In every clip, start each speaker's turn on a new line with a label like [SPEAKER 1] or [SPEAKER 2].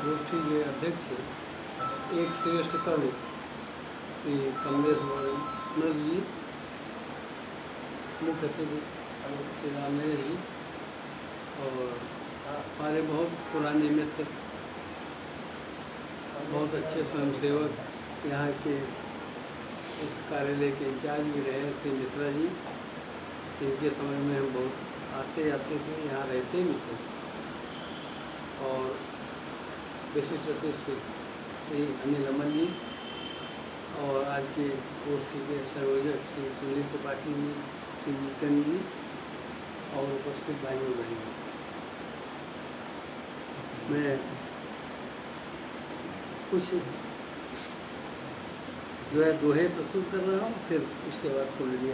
[SPEAKER 1] गोष्ठी के अध्यक्ष एक श्रेष्ठ कवि श्री कमलेश मर्द जी, मुख्य अतिथि श्री रामनगर जी और हमारे बहुत पुराने मित्र, बहुत अच्छे स्वयंसेवक, यहाँ के इस कार्यालय के इंचार्ज भी रहे श्री मिश्रा जी। इनके समय में हम बहुत आते थे, यहाँ रहते भी थे। और विशिष्ट अतिथि श्री अनिल अमन जी और आज के गोष्ठी के संयोजक श्री सुनील त्रिपाठी जी, श्री जितेंद्र जी और उपस्थित भाइयों बहनों, मैं कुछ जो है दोहे प्रस्तुत कर रहा हूँ, फिर उसके बाद कुंडली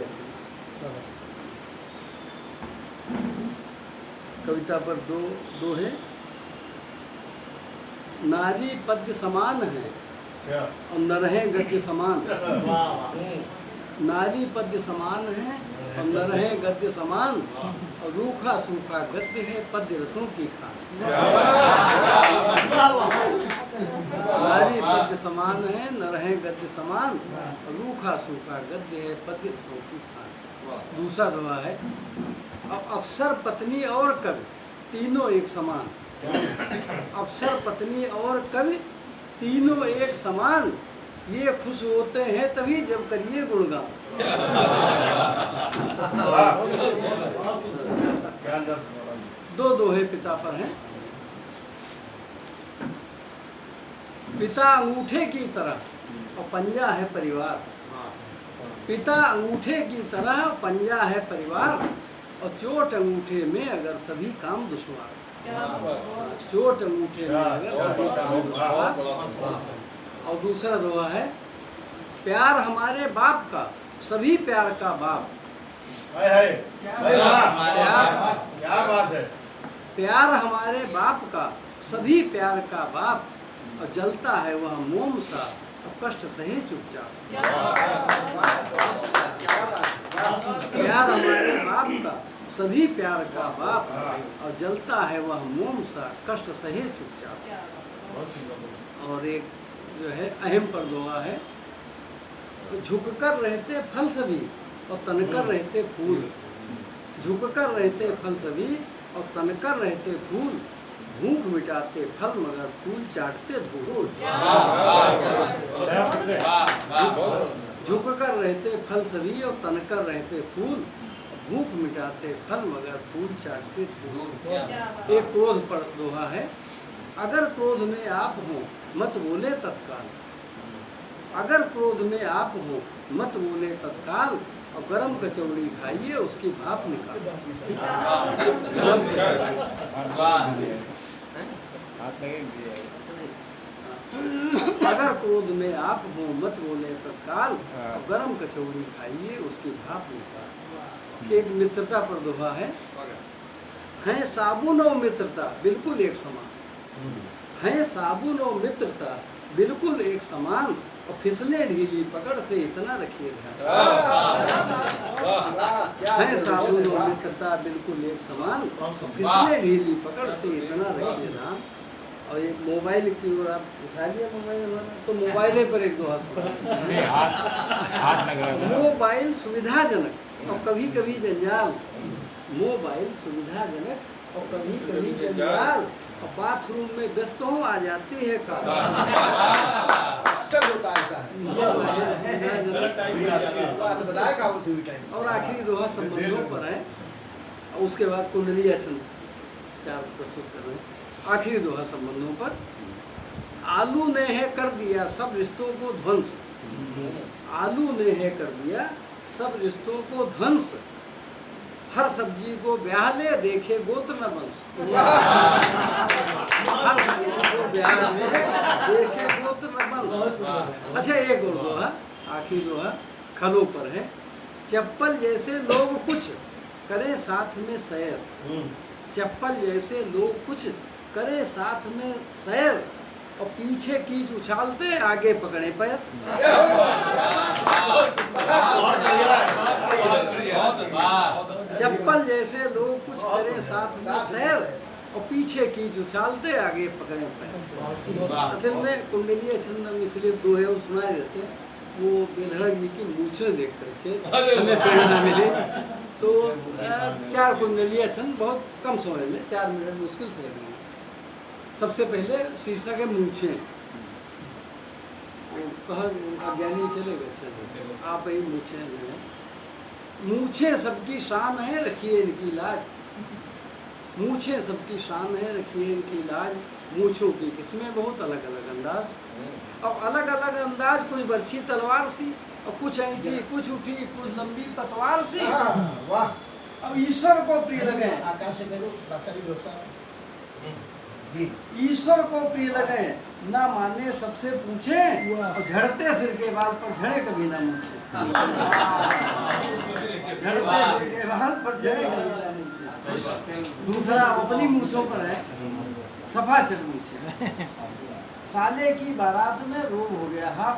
[SPEAKER 1] कविता पर दो दोहे। नारी पद्य समान है और नरहे गद्य समान। नारी पद्य समान है और नरहे गद्य समान, और रूखा सूखा गद्य है पद्य रसों की खान। नारी पद्य समान है, नरहे गद्य समान, और रूखा सूखा गद्य है पद्य रसों की खान। दूसरा दोहा है, अब अफसर पत्नी और कवि तीनों एक समान। अफसर पत्नी और कवि तीनों एक समान, ये खुश होते हैं तभी जब करिए गुणगान। दो दोहे पिता पर हैं। पिता अंगूठे की तरह और पंजा है परिवार। पिता अंगूठे की तरह पंजा है परिवार, और चोट अंगूठे में अगर सभी काम दुश्वार। चोट अंगूठे में अगर सभी काम दुश्वार। और दूसरा दोहा है, प्यार हमारे बाप का सभी प्यार का बाप।
[SPEAKER 2] क्या बात है।
[SPEAKER 1] प्यार हमारे बाप का सभी प्यार का बाप, और जलता है वह मोम सा और कष्ट सहे चुपचाप। प्यार हमारे बाप का सभी प्यार का बाप, और जलता है वह मोम सा कष्ट सहे चुपचाप। और एक जो है अहम पर दोहा है, झुककर रहते फल सभी और तनकर रहते फूल। झुककर रहते फल सभी और तनकर रहते फूल, भूख मिटाते फल मगर फूल चाटते धूल। झुककर रहते फल सभी और तनकर रहते फूल, भूख मिटाते फल मगर फूल चाटते धूल। एक क्रोध पर दोहा है, अगर क्रोध में आप हो मत बोले तत्काल। अगर क्रोध में आप हो मत बोले तत्काल, और गरम कचौड़ी खाइए उसकी भाप निकाल। अगर क्रोध में आप हो मत बोले तत्काल, और गरम कचौड़ी खाइए उसकी भाप निकाल। एक मित्रता पर दोहा है साबुन और मित्रता बिल्कुल एक समान। है साबुन और मित्रता बिल्कुल एक समान, और फिसले ढीली पकड़ से इतना रखिए ध्यान। है साबुन और मित्रता बिल्कुल एक समान, फिसले ढीली पकड़ से इतना रखिए ध्यान। और एक मोबाइल की ओर आप उठा लिया मोबाइल हमारा, तो मोबाइल पर एक दोहा मोबाइल सुविधाजनक और कभी कभी जंजाल। मोबाइल सुविधाजनक और कभी कभी जंजाल, और बाथरूम में व्यस्त हो आ जाती है काल।
[SPEAKER 2] अक्सर होता है ऐसा।
[SPEAKER 1] और आखिरी दोहा संबंधों पर है, और उसके बाद कुंडली आसन चार प्रस्तुत कर रहे हैं। आखिरी दोहा संबंधों पर, आलू ने है कर दिया सब रिश्तों को ध्वंस। आलू ने है कर दिया सब रिश्तों को ध्वंस, हर सब्जी को ब्याह ले देखे गोत्र न वंश। हर सब्जी को ब्याह ले देखे गोत्र न वंश। अच्छा एक और दोहा, आखिरी दोहा खलों पर है, चप्पल जैसे लोग कुछ करें साथ में सैर। चप्पल जैसे लोग कुछ करें साथ में सैर, और पीछे कीच उछालते आगे पकड़े पैर। चप्पल जैसे लोग कुछ करें साथ में सैर, और पीछे की जो चालते आगे पकड़े पैर। असल में कुंडलीय छंद इसलिए दो है, वो सुनाए देते हैं। वो बेधड़क जी की मूछें देख करके हमें प्रेरणा मिली। तो 4 कुंडलीय छंद बहुत कम समय में 4 मिनट मुश्किल से लगेंगे। सबसे पहले शीर्षक है मूछें। कहा अज्ञानी चले गए, आप ही मूछें जो है, मूछें सबकी शान है रखिए इनकी लाज। मूछें सबकी शान है रखिए इनकी लाज। मूछों की किस्में बहुत अलग अलग अंदाज, और अलग अलग अंदाज, कुछ बरछी तलवार सी, और कुछ ऐंठी, कुछ उठी, कुछ लंबी पतवार सी।
[SPEAKER 2] वाह।
[SPEAKER 1] अब ईश्वर को प्रिय लगे,
[SPEAKER 2] आकाश से कह दो लासारी दोसा जी।
[SPEAKER 1] ईश्वर को प्रिय लगे, ना माने सबसे पूछे, और झड़ते सिर के बाल पर झड़े कभी ना मूछे। झड़ते सिर के बाल पर झड़े कभी ना मूछे। दूसरा अपनी मूछों पर है, सफा चढ़ मूछे। साले की बारात में रोब हो गया हाफ,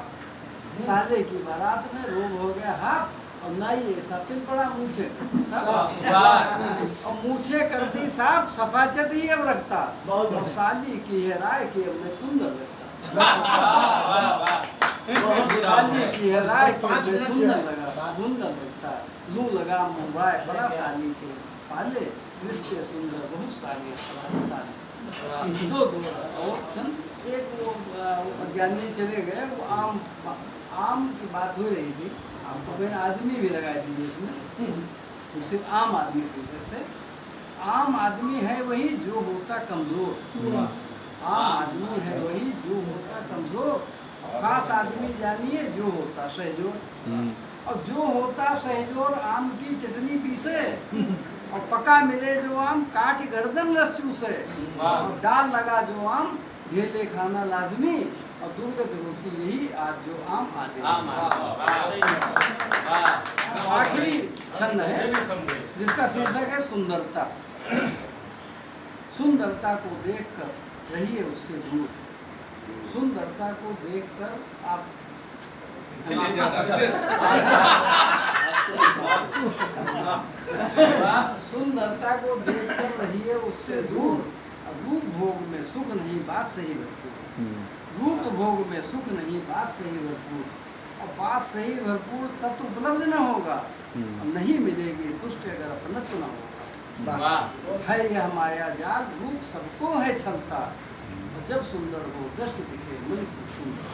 [SPEAKER 1] साले की बारात में रोब हो गया हाफ, और नाई ऐसा फिर बड़ा मूछे और मूछे कर दी साफ, सफा चट ही अब रखता, और साली की है राय कि अब मैं सुंदर लगता। साली की है राय कि अब मैं सुंदर लगता। लू लगा मुंबाई बड़ा साली के पाले, रिश्ते सुंदर बहुत साली साली। दो ऑप्शन। एक वो अज्ञानी चले गए, वो आम की बात हो रही थी, आपको मैंने आदमी भी लगा दीजिए इसमें, सिर्फ आम आदमी शीर्षक से। आम आदमी है वही जो होता कमजोर, आम आदमी है वही जो होता कमजोर, खास आदमी जानिए जो होता सहजोर। और जो होता सहजोर आम की चटनी पीसे, और पका मिले जो आम काट गर्दन रस चूसे, और डाल लगा जो आम ढेले खाना लाजमी, और दुर्गत होती यही आज जो आम आदमी। आखिरी छंद है जिसका शीर्षक है सुंदरता। सुंदरता को देखकर रहिए उससे दूर, सुंदरता को देखकर आप सुंदरता को देखकर रहिए उससे दूर। रूप भोग में सुख नहीं बात सही भरपूर, रूप भोग में सुख नहीं बात सही भरपूर, और बात सही भरपूर तत्व उपलब्ध न होगा, और नहीं मिलेगी तुष्ट अगर अपनत्व न होगा। है यह माया जाल रूप सबको है छलता, और जब सुंदर हो दृष्टि दिखे मन को सुंदर।